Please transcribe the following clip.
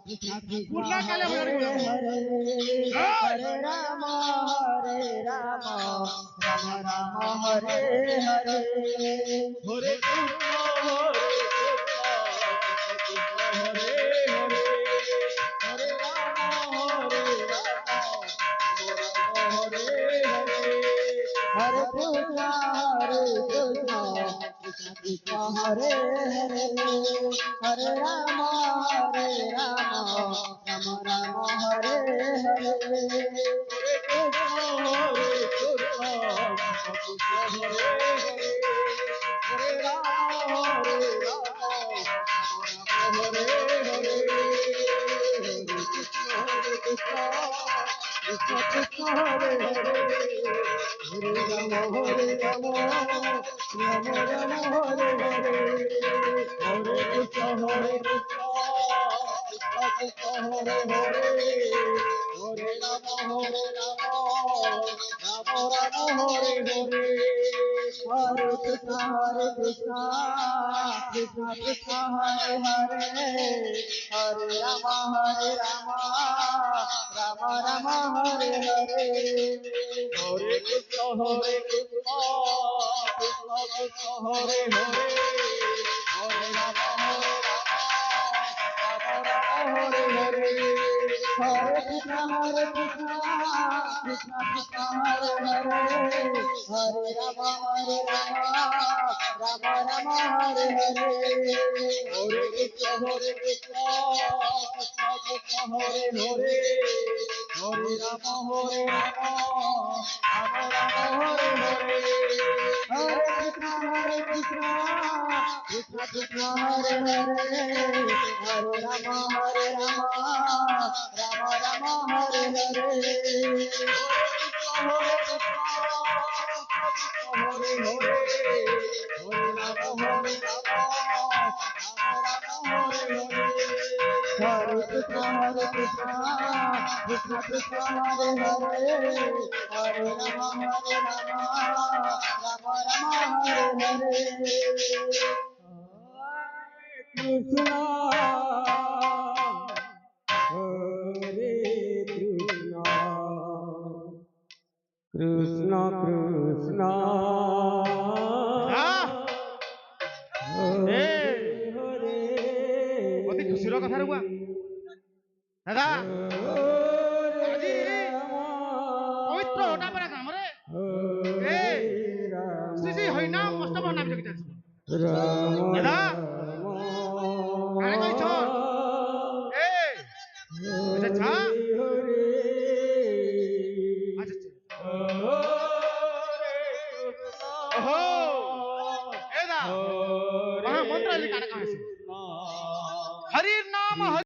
पूरा काले हरे हरे हरे राम राम राम हरे हरे हरे हरे कृष्ण कृष्ण कृष्ण हरे हरे हरे राम राम राम हरे हरे कृष्ण कृष्ण हरे हरे हरे राम राम हरे हरे हरे कृष्ण कृष्ण कृष्ण हरे हरे हरे राम राम हरे हरे हरे कृष्ण कृष्ण कृष्ण हरे हरे हरे राम राम राम हरे हरे हरे कृष्ण कृष्ण कृष्ण हरे हरे हरे राम राम हरे हरे हरे कृष्ण कृष्ण कृष्ण हरे हरे हरे राम राम राम हरे हरे हरे कृष्ण कृष्ण कृष्ण हरे हरे हरे राम राम हरे हरे हरे कृष्ण कृष्ण कृष्ण हरे हरे हरे राम राम हरे हरे हरे हरे हरे राम हरे हरे हरे कृष्ण कृष्ण कृष्ण हरे हरे हरे राम राम राम हरे हरे कृष्ण हरे कृष्ण कृष्ण कृष्ण हरे हरे অতি খুশির কথা রুয়া দাদা আজি পবিত্র ওটাপাড়া গ্রামরে এ শ্রী শ্রী হরিনাম অষ্টম নাম জগিত আছে দাদা কারে কইছ এ আচ্ছা ছা আচ্ছা ওহো এ দা মহা মন্ত্র কারে কাছে